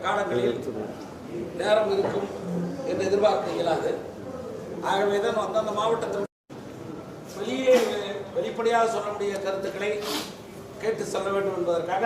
காலங்களில் நேரம் இருக்கும் என்று எதிர்பார்க்க இயலாது. ஆகவே தான் அந்தந்த மாவட்டத்தில் வெளியே வெளிப்படையாக சொல்லக்கூடிய கருத்துக்களை கேட்டு செல்ல வேண்டும் என்பதற்காக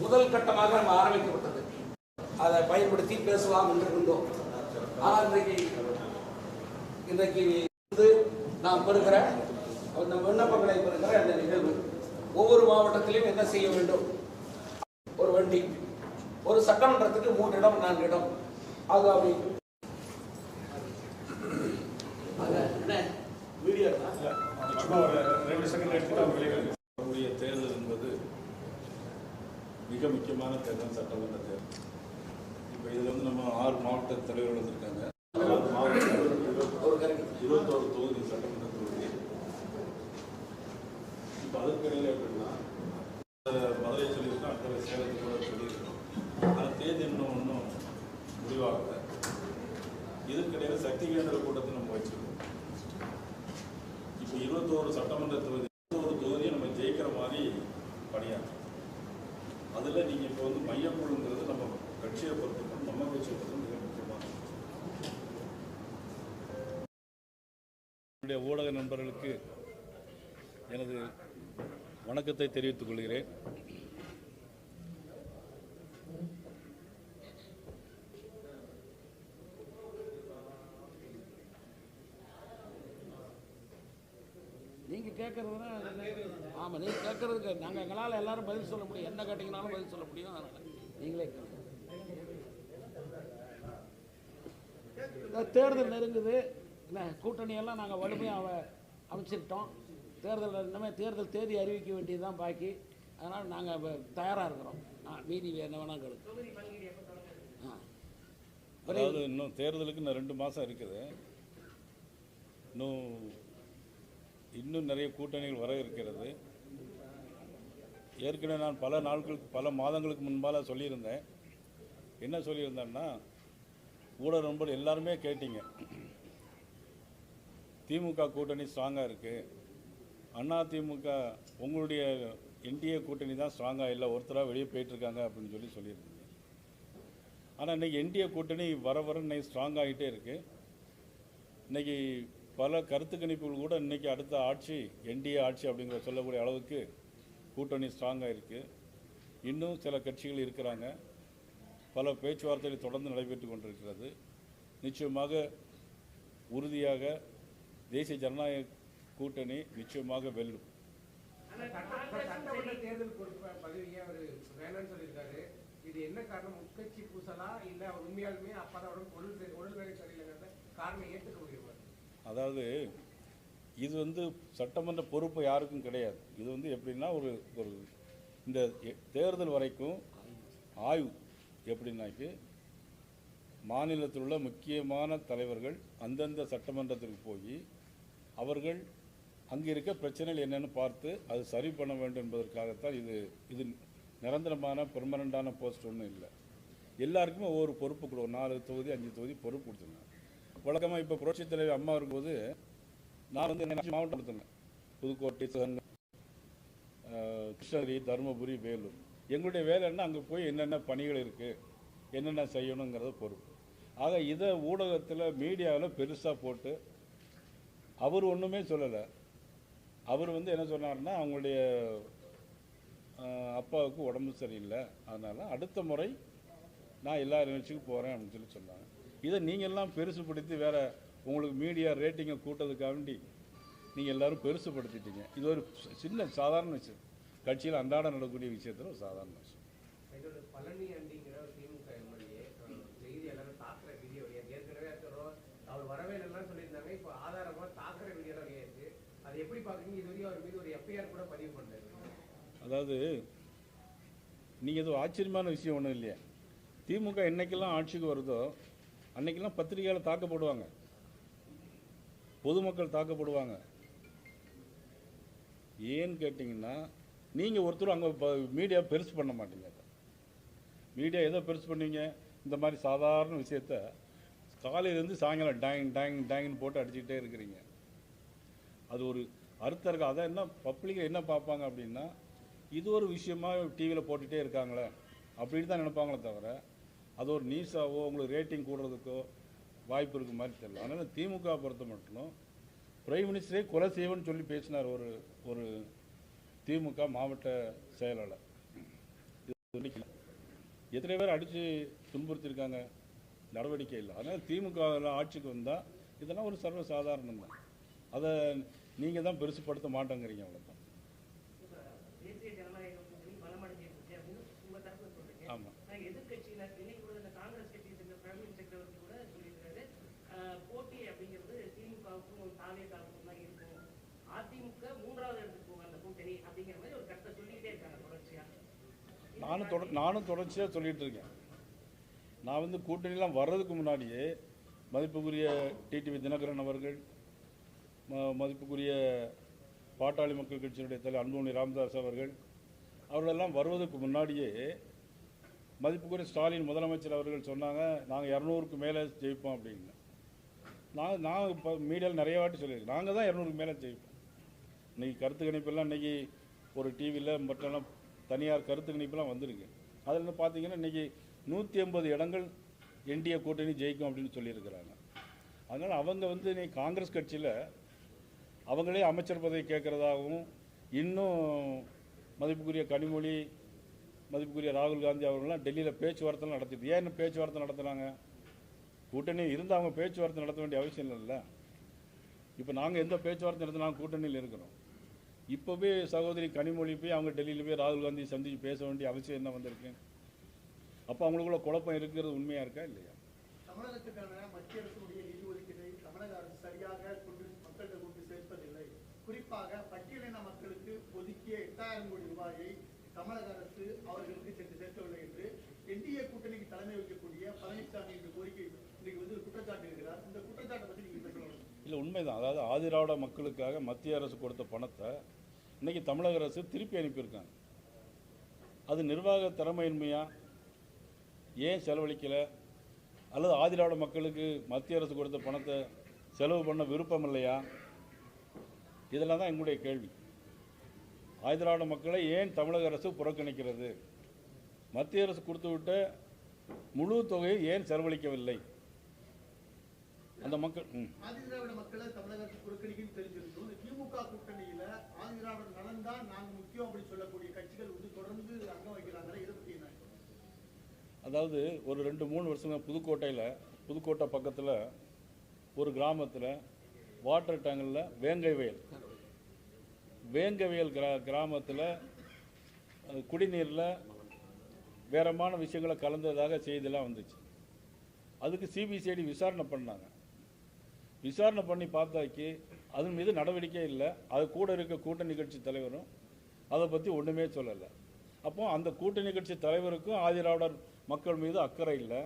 முதல் கட்டமாக நம்ம ஆரம்பிக்கப்பட்டது. அதை பயன்படுத்தி பேசலாம் என்று இருந்தோம். ஆனால் இன்றைக்கு நாம் பெறுகிற அந்த விண்ணப்பங்களை பெறுகிற அந்த நிகழ்வு ஒவ்வொரு மாவட்டத்திலும் என்ன செய்ய வேண்டும், ஒரு வண்டி ஒரு சட்டமன்றத்துக்கு 3 இடம் 4 இடம் ஆகாமி தேர்தல் என்பது மிக முக்கியமான தேர்தல், சட்டமன்ற தேர்தல். இப்போ இதில் வந்து நம்ம 6 மாவட்ட தலைவர்கள் வந்திருக்காங்க. 21 தொகுதி சட்டமன்ற தொகுதி. இப்போ அதற்கிடையில் எப்படின்னா மதுரை சொல்லியிருக்கோம், அடுத்த சேலத்துக்கு கூட சொல்லியிருக்கோம். ஆனால் தேதி ஒன்றும் முடிவாகலை. இதற்கிடையில் சக்தி கேந்திர கூட்டத்தை நம்ம வச்சுருக்கோம். இப்போ 21 சட்டமன்ற தொகுதி, 21 தொகுதியை நம்ம ஜெயிக்கிற மாதிரி பணியாற்றும். அதில் நீங்கள் இப்போ வந்து மையக்குழுங்கிறது நம்ம கட்சியை பொறுத்தவரை நம்ம கட்சியை பொறுத்தவரை மிக முக்கியமானது. என்னுடைய ஊடக நண்பர்களுக்கு எனது வணக்கத்தை தெரிவித்துக் கொள்கிறேன். நீங்கள் கேட்குறதுனா ஆமாம், நீங்கள் கேட்குறதுக்கு நாங்கள் எங்களால் எல்லாரும் பதில் சொல்ல முடியும். என்ன கேட்டிங்கனாலும் பதில் சொல்ல முடியும். அதனால் நீங்களே தேர்தல் நெருங்குது. என்ன கூட்டணியெல்லாம் நாங்கள் வலிமையாக அமைச்சிட்டோம். தேர்தல் தேதி அறிவிக்க வேண்டியது தான் பாக்கி. அதனால் நாங்கள் தயாராக இருக்கிறோம். மீதி என்ன வேணால் கருத்து. அதாவது இன்னும் தேர்தலுக்கு இன்னும் 2 மாதம் இருக்குது. இன்னும் நிறைய கூட்டணிகள் வர இருக்கிறது. ஏற்கனவே நான் பல மாதங்களுக்கு முன்பாக சொல்லியிருந்தேன். என்ன சொல்லியிருந்தேன்னா, ஊடக நண்பர் எல்லாருமே கேட்டீங்க, திமுக கூட்டணி ஸ்ட்ராங்காக இருக்குது, அதிமுக உங்களுடைய என்டிஏ கூட்டணி தான் ஸ்ட்ராங்காக இல்லை, ஒருத்தராக வெளியே போயிட்டுருக்காங்க அப்படின்னு சொல்லியிருந்தீங்க. ஆனால் இன்றைக்கி என்டிஏ கூட்டணி வர இன்றைக்கி ஸ்ட்ராங் ஆகிட்டே இருக்குது. இன்றைக்கி பல கருத்து கணிப்புகள் கூட இன்றைக்கி அடுத்த ஆட்சி என்டிஏ ஆட்சி அப்படிங்கிற சொல்லக்கூடிய அளவுக்கு கூட்டணி ஸ்ட்ராங்காக இருக்குது. இன்னும் சில கட்சிகள் இருக்கிறாங்க. பல பேச்சுவார்த்தைகள் தொடர்ந்து நடைபெற்று கொண்டிருக்கிறது. நிச்சயமாக உறுதியாக தேசிய ஜனநாயக கூட்டணி நிச்சயமாக வெல்லும். தேர்தல் பதவியை அவர் வேணாம்னு சொல்லியிருக்காரு. இது என்ன காரணம்? உட்கட்சி பூசலா இல்லை அவர் உண்மையாலுமே அப்பாவோட உடல் வேலை சரியில்லைங்கிறத காரணம் ஏற்றுக்க முடியும்? அதாவது இது வந்து சட்டமன்ற பொறுப்பு யாருக்கும் கிடையாது. இது வந்து எப்படின்னா ஒரு இந்த தேர்தல் வரைக்கும் ஆய்வு எப்படின்னாக்கி மாநிலத்தில் உள்ள முக்கியமான தலைவர்கள் அந்தந்த சட்டமன்றத்திற்கு போய் அவர்கள் அங்கே இருக்க பிரச்சனைகள் என்னென்னு பார்த்து அது சரி பண்ண வேண்டும் என்பதற்காகத்தான். இது நிரந்தரமான பெர்மனண்டான போஸ்ட் ஒன்றும் இல்லை. எல்லாருக்குமே ஒவ்வொரு பொறுப்பு கொடுக்கும். 4 தொகுதி 5 தொகுதி பொறுப்பு கொடுத்துருங்க. வழக்கமாக இப்போ புரட்சித் தலைவர் அம்மா இருக்கும்போது நான் வந்து மாவட்டம் கொடுத்துருந்தேன். புதுக்கோட்டை, சிவகங்கை, கிருஷ்ணகிரி, தருமபுரி, வேலூர். எங்களுடைய வேலை என்ன, அங்கே போய் என்னென்ன பணிகள் இருக்குது, என்னென்ன செய்யணுங்கிறத பொறுப்பு. ஆக இதை ஊடகத்தில் மீடியாவில் பெருசாக போட்டு அவர் ஒன்றுமே சொல்லலை. அவர் வந்து என்ன சொன்னார்னா, அவங்களுடைய அப்பாவுக்கு உடம்பு சரியில்லை, அதனால் அடுத்த முறை நான் எல்லா நிகழ்ச்சிக்கும் போகிறேன் அப்படின்னு சொன்னாங்க. இதை நீங்கள்லாம் பெருசுப்படுத்தி வேறு உங்களுக்கு மீடியா ரேட்டிங்கை கூட்டதுக்காண்டி நீங்கள் எல்லோரும் பெருசுப்படுத்திட்டீங்க. இது ஒரு சின்ன சாதாரண விஷயம், கட்சியில் அன்றாட நடக்கக்கூடிய விஷயத்தில் ஒரு சாதாரண விஷயம். பழனி அண்டிங்கிற திமுக எம்எல்ஏ செய்தி எல்லாரும் தாக்குற வீடியோ ஏற்கனவே இருக்கிறோம். அவர் வரவே இல்லைன்னு சொல்லியிருந்தாங்க. இப்போ ஆதாரமாக தாக்குற வீடியோ இருக்கு. அதை எப்படி பார்க்குறீங்க? இது வரையும் அவர் மீது ஒரு எஃப்ஐஆர் கூட பதிவு பண்ணாரு. அதாவது நீங்கள் இது ஆச்சரியமான விஷயம் ஒன்றும் இல்லையா? திமுக என்னைக்கெல்லாம் ஆட்சிக்கு வருதோ அன்னைக்கெல்லாம் பத்திரிகையால் தாக்கப்படுவாங்க, பொதுமக்கள் தாக்கப்படுவாங்க. ஏன்னு கேட்டிங்கன்னா, நீங்கள் ஒருத்தரும் அங்கே மீடியா பெருசு பண்ண மாட்டீங்க. மீடியா எதை பெருசு பண்ணுவீங்க? இந்த மாதிரி சாதாரண விஷயத்த காலையிலேருந்து சாயங்காலம் டேங் டேங் டேங்னு போட்டு அடிச்சுக்கிட்டே இருக்கிறீங்க. அது ஒரு அர்த்தம் இருக்குது. அதை என்ன பப்ளிக்கை என்ன பார்ப்பாங்க அப்படின்னா, இது ஒரு விஷயமா டிவியில் போட்டுகிட்டே இருக்காங்களே அப்படின்னு தான் நினைப்பாங்களே தவிர, அது ஒரு நியூஸாவோ உங்களுக்கு ரேட்டிங் கூடுறதுக்கோ வாய்ப்பு இருக்க மாதிரி தெரியல. அதனால் திமுக பொறுத்த மட்டும் பிரைம் மினிஸ்டரே கொலை செய்வேன்னு சொல்லி பேசினார் ஒரு திமுக மாவட்ட செயலாளர். எத்தனை பேர் அடித்து துன்புறுத்திருக்காங்க, நடவடிக்கை இல்லை. அதனால் திமுக ஆட்சிக்கு வந்தால் இதெல்லாம் ஒரு சர்வசாதாரணம் தான். அதை நீங்கள் தான் பெருசுப்படுத்த மாட்டேங்கிறீங்க, அவ்வளோதான். ஆமாம். எதிர்கட்சியினர் இன்னைக்கு கூட இந்த காங்கிரஸ் கட்சியை சேர்ந்த பிரவீன் சக்கரவர்த்தி கூட சொல்லியிருக்காரு, போட்டி அப்படிங்கிறது திமுகவுக்கும் தாவேகாவுக்கும் தான் இருக்கும், அதிமுக 3வது இடத்துக்கு போகும் அந்த கூட்டணி அப்படிங்கிற மாதிரி ஒரு கருத்தை சொல்லிக்கிட்டே இருக்காங்க தொடர்ச்சியா. நானும் தொடர்ச்சியாக சொல்லிட்டு இருக்கேன். நான் வந்து கூட்டணிலாம் வர்றதுக்கு முன்னாடியே மதிப்புக்குரிய டிடிவி தினகரன் அவர்கள், மதிப்புக்குரிய பாட்டாளி மக்கள் கட்சியினுடைய தலைவர் அன்புமணி ராமதாஸ் அவர்களெல்லாம் வருவதற்கு முன்னாடியே மதிப்புக்குரிய ஸ்டாலின் முதலமைச்சர் அவர்கள் சொன்னாங்க, நாங்கள் 200க்கு மேலே ஜெயிப்போம் அப்படின்னு. நான் இப்போ மீடியாவில் நிறைய வாட்டி சொல்லியிருக்கேன், நாங்கள் தான் 200க்கு மேலே ஜெயிப்போம். இன்றைக்கி கருத்து கணிப்பெல்லாம் இன்றைக்கி ஒரு டிவியில் மற்றெல்லாம் தனியார் கருத்து கணிப்பெல்லாம் வந்திருக்கு. அதில் பார்த்தீங்கன்னா இன்றைக்கி 180 இடங்கள் என்டிஏ கூட்டணி ஜெயிக்கும் அப்படின்னு சொல்லியிருக்கிறாங்க. அதனால் அவங்க வந்து நீ காங்கிரஸ் கட்சியில் அவங்களே அமைச்சர் பதவி கேட்குறதாகவும், இன்னும் மதிப்புக்குரிய கனிமொழி, மதிப்புக்குரிய ராகுல் காந்தி அவர்கள்லாம் டெல்லியில் பேச்சுவார்த்தை நடத்திட்டு, ஏன் பேச்சுவார்த்தை நடத்துகிறாங்க? கூட்டணி இருந்து அவங்க பேச்சுவார்த்தை நடத்த வேண்டிய அவசியம் இல்லைல்ல. இப்போ நாங்கள் எந்த பேச்சுவார்த்தை நடத்தினா கூட்டணியில் இருக்கிறோம். இப்போவே சகோதரி கனிமொழி போய் அவங்க டெல்லியில் போய் ராகுல் காந்தி சந்தித்து பேச வேண்டிய அவசியம் என்ன வந்திருக்கு? அப்போ அவங்களுக்குள்ள குழப்பம் இருக்கிறது உண்மையாக இருக்கா இல்லையா? தமிழகத்துக்கான மத்திய அரசுடைய நிதி ஒதுக்கீட்டை தமிழக அரசு சரியாக மக்களிடம் கொண்டு சேர்ப்பதில்லை. குறிப்பாக பட்டியலின மக்களுக்கு ஒதுக்கிய 8000 கோடி ரூபாயை தமிழக அரசு அவர்களுக்கு சென்று சேர்க்கவில்லை என்று என்டிஏ கூட்டணிக்கு தலைமை வைக்கக்கூடிய பழனிசாமி இந்த கோரிக்கை இன்னைக்கு வந்து குற்றச்சாட்டு இருக்கிறார். இந்த குற்றச்சாட்டை பற்றி நீங்கள் பேசணும். இல்லை, உண்மைதான். அதாவது ஆதிராவிட மக்களுக்காக மத்திய அரசு கொடுத்த பணத்தை இன்னைக்கு தமிழக அரசு திருப்பி அனுப்பியிருக்காங்க. அது நிர்வாக திறமையின்மையா, ஏன் செலவழிக்கலை, அல்லது ஆதிராவிட மக்களுக்கு மத்திய அரசு கொடுத்த பணத்தை செலவு பண்ண விருப்பம் இல்லையா? இதெல்லாம் தான் எங்களுடைய கேள்வி. ஆதிராவிட மக்களை ஏன் தமிழக அரசு புறக்கணிக்கிறது? மத்திய அரசு கொடுத்துவிட்ட முழு தொகையை ஏன் செலவழிக்கவில்லை? அந்த மக்கள் ஆதிதிராவிட மக்களை தமிழக அரசு புறக்கணிக்கும் தெரிஞ்சிருக்கும். திமுக கூட்டணியில ஆதிதிராவிட நலன் தான் நாங்கள் முக்கியம் அப்படின்னு சொல்லக்கூடிய கட்சிகள் வந்து தொடர்ந்து அங்கம் வைக்கிறாங்க. இதை பற்றி என்ன? அதாவது ஒரு 2-3 வருஷம் புதுக்கோட்டை பக்கத்தில் ஒரு கிராமத்தில் வாட்டர் டேங்கில் வேங்கவயல் கிராமத்தில் குடிநீரில் வேறமான விஷயங்களை கலந்ததாக செய்தியெல்லாம் வந்துச்சு. அதுக்கு சிபிசிஐடி விசாரணை பண்ணாங்க. விசாரணை பண்ணி பார்த்தாக்கி அதன் மீது நடவடிக்கை இல்லை. அது கூட இருக்க கூட்டணி கட்சி தலைவரும் அதை பற்றி ஒன்றுமே சொல்லலை. அப்போ அந்த கூட்டணி கட்சி தலைவருக்கும் ஆதிராவிடர் மக்கள் மீது அக்கறை இல்லை.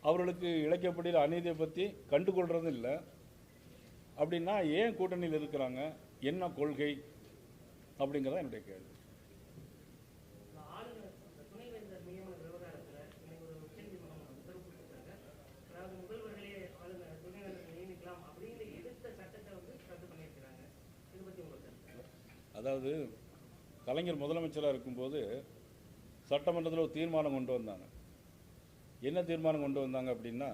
அவர்களுக்கு இழைக்கப்படுகிற அநீதியை பற்றி கண்டுகொள்றதும் இல்லை. அப்படின்னா ஏன் கூட்டணியில் இருக்கிறாங்க? என்ன கொள்கை அப்படிங்கிறத என்னுடைய கேள்வி. துணைவேந்தர் நியமன விவகாரத்தில் இன்னைக்கு ஒரு உச்சநீதிமன்றம் உத்தரவு கொடுத்திருக்காங்க. அதாவது முதல்வர்களே துணைவேந்தர் நியமிக்கலாம் அப்படின்னு எதிர்த்த சட்டத்தை வந்து ரத்து பண்ணியிருக்கிறாங்க. இதை பற்றி உங்களுக்கு? அதாவது கலைஞர் முதலமைச்சராக இருக்கும்போது சட்டமன்றத்தில் ஒரு தீர்மானம் கொண்டு வந்தாங்க. என்ன தீர்மானம் கொண்டு வந்தாங்க அப்படின்னா,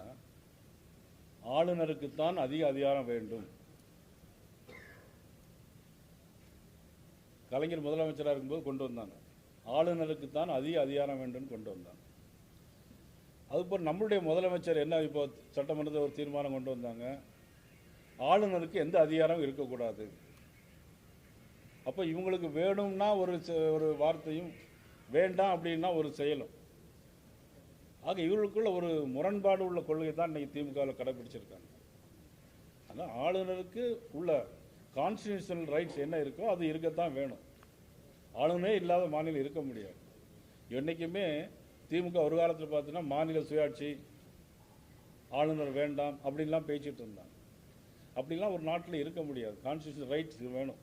ஆளுநருக்குத்தான் அதிக அதிகாரம் வேண்டும். கலைஞர் முதலமைச்சராக இருக்கும்போது கொண்டு வந்தாங்க, ஆளுநருக்குத்தான் அதிக அதிகாரம் வேண்டும் கொண்டு வந்தாங்க. அதுபோல் நம்மளுடைய முதலமைச்சர் என்ன இப்போ சட்டமன்றத்தில் ஒரு தீர்மானம் கொண்டு வந்தாங்க, ஆளுநருக்கு எந்த அதிகாரம் இருக்கக்கூடாது. அப்போ இவங்களுக்கு வேணும்னா ஒரு வார்த்தையும், வேண்டாம் அப்படின்னா ஒரு செயலும். ஆக இவர்களுக்குள்ள ஒரு முரண்பாடு உள்ள கொள்கை தான் இன்றைக்கி திமுகவில் கடைபிடிச்சிருக்காங்க. ஆனால் ஆளுநருக்கு உள்ள கான்ஸ்டிடியூஷனல் ரைட்ஸ் என்ன இருக்கோ அது இருக்கத்தான் வேணும். ஆளுநரே இல்லாத மாநிலம் இருக்க முடியாது. என்றைக்குமே திமுக ஒரு காலத்தில் பார்த்தீங்கன்னா மாநில சுயாட்சி, ஆளுநர் வேண்டாம் அப்படின்லாம் பேசிட்டு இருந்தாங்க. அப்படிலாம் ஒரு நாட்டில் இருக்க முடியாது. கான்ஸ்டிடியூஷனல் ரைட்ஸ் வேணும்.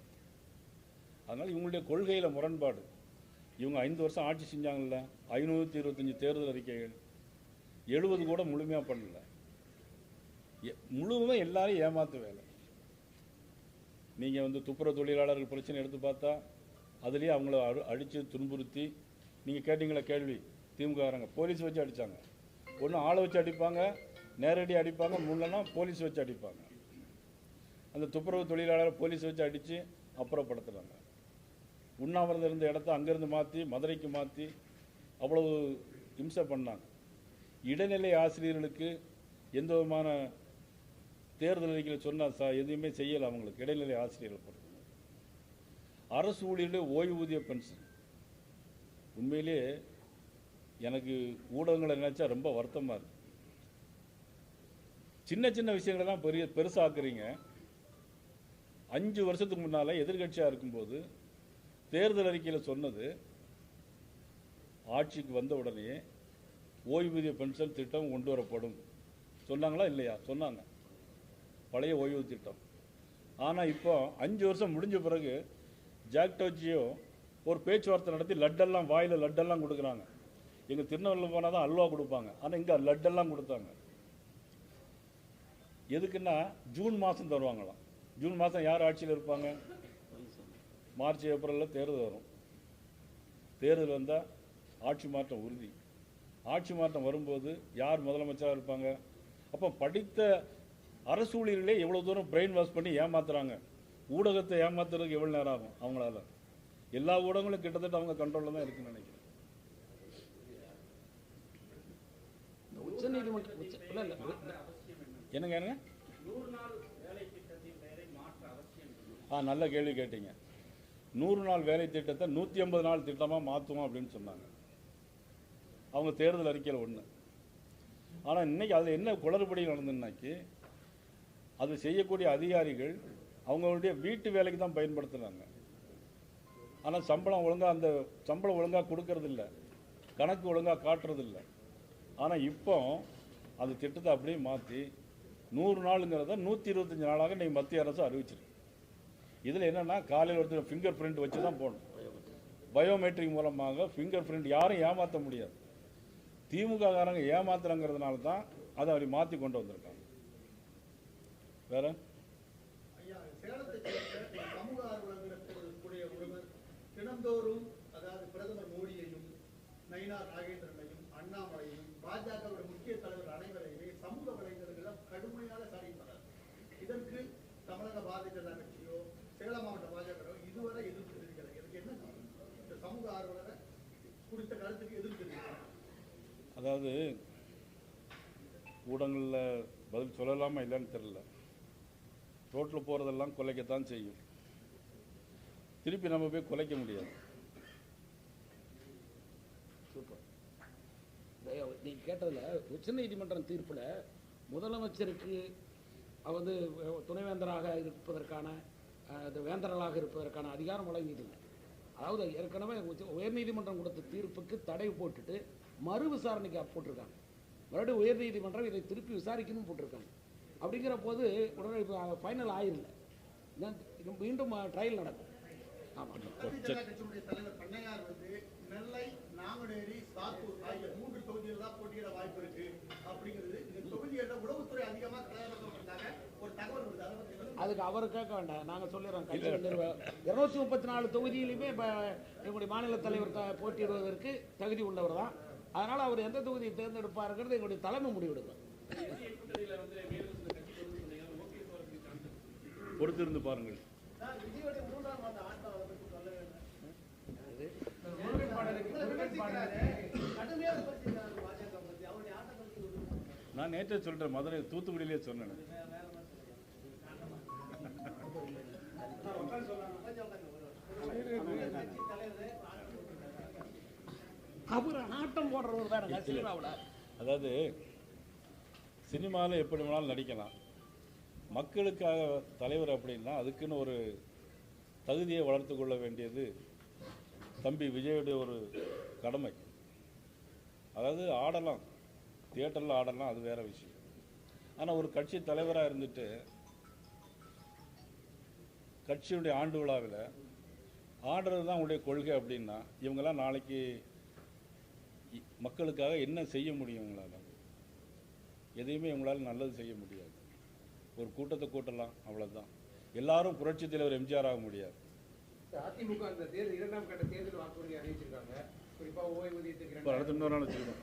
அதனால் இவங்களுடைய கொள்கையில் முரண்பாடு. இவங்க 5 வருஷம் ஆட்சி செஞ்சாங்கல்ல, 525 தேர்தல் அறிக்கைகள், 70 கூட முழுமையாக பண்ணல. முழுவதும் எல்லாரும் ஏமாத்து வேலை. நீங்கள் வந்து துப்புரவு தொழிலாளர்கள் பிரச்சனை எடுத்து பார்த்தா அதுலேயே அவங்கள அடித்து துன்புறுத்தி, நீங்கள் கேட்டீங்களா கேள்வி, திமுககாரங்க போலீஸ் வச்சு அடித்தாங்க. ஒன்று ஆளை வச்சு அடிப்பாங்க, நேரடி அடிப்பாங்க, முன்னென்னா போலீஸ் வச்சு அடிப்பாங்க. அந்த துப்புரவு தொழிலாளரை போலீஸ் வச்சு அடித்து அப்புறப்படுத்துகிறாங்க. உண்ணாவிரதம் இருந்த இடத்த அங்கேருந்து மாற்றி மதுரைக்கு மாற்றி அவ்வளவு இம்சை பண்ணாங்க. இடைநிலை ஆசிரியர்களுக்கு எந்த விதமான தேர்தல் அறிக்கையில் சொன்னால் எதுவுமே செய்யலை. அவங்களுக்கு இடைநிலை ஆசிரியர்களை பொறுத்து அரசு ஊழியர்களுடைய ஓய்வூதிய பென்ஷன் உண்மையிலேயே எனக்கு ஊடகங்களை நினைச்சா ரொம்ப வருத்தமாக இருக்கு. சின்ன சின்ன விஷயங்களை தான் பெருசாக்குறீங்க. 5 வருஷத்துக்கு முன்னால் எதிர்கட்சியாக இருக்கும்போது தேர்தல் அறிக்கையில் சொன்னது ஆட்சிக்கு வந்த உடனே ஓய்வூதிய பென்ஷன் திட்டம் கொண்டு வரப்படும் சொன்னாங்களா இல்லையா? சொன்னாங்க, பழைய ஓய்வூதிய திட்டம். ஆனால் இப்போ 5 வருஷம் முடிஞ்ச பிறகு ஜாக்டோஜியோ ஒரு பேச்சுவார்த்தை நடத்தி லட்டெல்லாம் வாயில் லட்டெல்லாம் கொடுக்குறாங்க. எங்கள் திருநெல்வேலி போனால் தான் அல்வா கொடுப்பாங்க, ஆனால் இங்கே லட்டெல்லாம் கொடுத்தாங்க. எதுக்குன்னா ஜூன் மாதம் தருவாங்களாம். ஜூன் மாதம் யார் ஆட்சியில் இருப்பாங்க? மார்ச் ஏப்ரலில் தேர்தல் வரும். தேர்தல் வந்தால் ஆட்சி மாற்றம் உறுதி. ஆட்சி மாற்றம் வரும்போது யார் முதலமைச்சராக இருப்பாங்க? அப்போ படித்த அரசு ஊழியர்களே எவ்வளோ தூரம் பிரெயின் வாஷ் பண்ணி ஏமாத்துறாங்க. ஊடகத்தை ஏமாத்துறதுக்கு எவ்வளோ நேரம் ஆகும் அவங்களால? எல்லா ஊடகங்களும் கிட்டத்தட்ட அவங்க கண்ட்ரோலில் தான் இருக்குன்னு நினைக்கிறேன். என்னங்க என்னங்க நல்ல கேள்வி கேட்டீங்க. 100 நாள் வேலை திட்டத்தை 150 நாள் திட்டமாக மாற்றுவோம் அப்படின்னு சொன்னாங்க அவங்க தேர்தல் அறிக்கையில் ஒன்று. ஆனால் இன்னைக்கு அதில் என்ன குளறுபடி நடந்ததுன்னாக்கி அது செய்யக்கூடிய அதிகாரிகள் அவங்களுடைய வீட்டு வேலைக்கு தான் பயன்படுத்துகிறாங்க. ஆனால் சம்பளம் ஒழுங்காக கொடுக்கறதில்ல, கணக்கு ஒழுங்காக காட்டுறதில்ல. ஆனால் இப்போ அந்த திட்டத்தை அப்படியே மாற்றி 100 நாளுங்கிறத 125 நாளாக இன்றைக்கி மத்திய அரசு அறிவிச்சிருக்கு. இதில் என்னென்னா காலையில் ஒருத்தர் ஃபிங்கர் பிரிண்ட் வச்சு தான் போடணும். பயோமெட்ரிக் மூலமாக ஃபிங்கர் பிரிண்ட் யாரும் ஏமாற்ற முடியாது. திமுக காரங்க ஏமாத்துறங்கிறதுனால தான் அதை அப்படி மாற்றி கொண்டு வந்திருக்காங்க. வேற ஐயா, சேலத்தை சேர்ந்த சமூக ஆர்வலர்களுடைய ஒருவர் தினந்தோறும் அதாவது பிரதமர் மோடியையும் நயினார் நாகேந்திரனையும் அண்ணாமலையும் பாஜகவுடைய முக்கிய தலைவர் அனைவரையுமே சமூக வலைதளங்களில் கடுமையாக சாடிப்பதார். இதற்கு தமிழக பாரதிய ஜனதா கட்சியோ சேலம் மாவட்ட பாஜக இதுவரை எதிர்ப்பு தெரிவிக்கிறது. எனக்கு என்ன இந்த சமூக ஆர்வலரை குறித்த கருத்துக்கு எதிர்ப்பு தெரிவிக்கிறார்? அதாவது ஊடகங்களில் பதில் சொல்லலாமா இல்லைன்னு தெரியல. ரோட்டில் போகிறதெல்லாம் கொலைக்கத்தான் செய்யும். திருப்பி நம்ம போய் கொலைக்க முடியாது. சூப்பர். நீங்கள் கேட்டதில் உச்சநீதிமன்றம் தீர்ப்பில் முதலமைச்சருக்கு வந்து துணைவேந்தராக இருப்பதற்கான வேந்தர்களாக இருப்பதற்கான அதிகாரம் வழங்கியதில்லை. அதாவது ஏற்கனவே உயர்நீதிமன்றம் கொடுத்த தீர்ப்புக்கு தடை போட்டுட்டு மறு விசாரணைக்கு போட்டிருக்காங்க. மறுபடியும் உயர்நீதிமன்றம் இதை திருப்பி விசாரிக்கணும் போட்டிருக்காங்க. அப்படிங்கிற போது உடனே இப்போ ஃபைனல் ஆயிரல, மீண்டும் ட்ரையல் நடக்கும். ஆமாம். கட்சியுடைய தலைவர் பண்ணையார் வந்து நெல்லை, நாங்குநேரி, சாத்தூர் ஆகிய 3 தொகுதியில் தான் போட்டியிட வாய்ப்பு இருக்கு அப்படிங்கிறது இந்த தொகுதிகளில் உளவுத்துறை அதிகமாக கலந்துருக்காங்க ஒரு தகவல் வருது. அதுக்கு அவர் கேட்க வேண்டாம், நாங்கள் சொல்லிடுறோம். கட்சி 234 தொகுதியிலுமே இப்போ எங்களுடைய மாநில தலைவர் போட்டியிடுவதற்கு தகுதி உள்ளவர் தான். அதனால் அவர் எந்த தொகுதியை தேர்ந்தெடுப்பாருங்கிறது எங்களுடைய தலைமை முடிவெடுக்கும். பொறுத்திருந்து பாருங்கள். நான் நேற்றே சொல்றேன், மதுரை தூத்துக்குடியிலே சொன்னேன். அவர் ஆட்டம் போடுறவர் தான். அதாவது சினிமாவில் எப்படி வேணாலும் நடிக்கலாம். மக்களுக்காக தலைவர் அப்படின்னா அதுக்குன்னு ஒரு தகுதியை வளர்த்து கொள்ள வேண்டியது தம்பி விஜயுடைய ஒரு கடமை. அதாவது ஆடலாம், தியேட்டரில் ஆடலாம், அது வேற விஷயம். ஆனால் ஒரு கட்சி தலைவராக இருந்துட்டு கட்சியுடைய ஆண்டு விழாவில் ஆடுறது தான் உங்களுடைய கொள்கை அப்படின்னா இவங்கெல்லாம் நாளைக்கு மக்களுக்காக என்ன செய்ய முடியும்? இவங்களால் எதையுமே இவங்களால் நல்லது செய்ய முடியாது. ஒரு கூட்டத்தை கூட்டலாம், அவ்வளோதான். எல்லாரும் புரட்சி தலைவர் எம்ஜிஆர் ஆக முடியாது. அதிமுக அந்த தேர்தல் 2ஆம் கட்ட தேர்தல் வாக்குறுதி அறிவிச்சிருக்காங்க. குறிப்பாக ஓய்வூதியத்துக்கு அடுத்த இன்னொரு நாள் வச்சுருக்கோம்.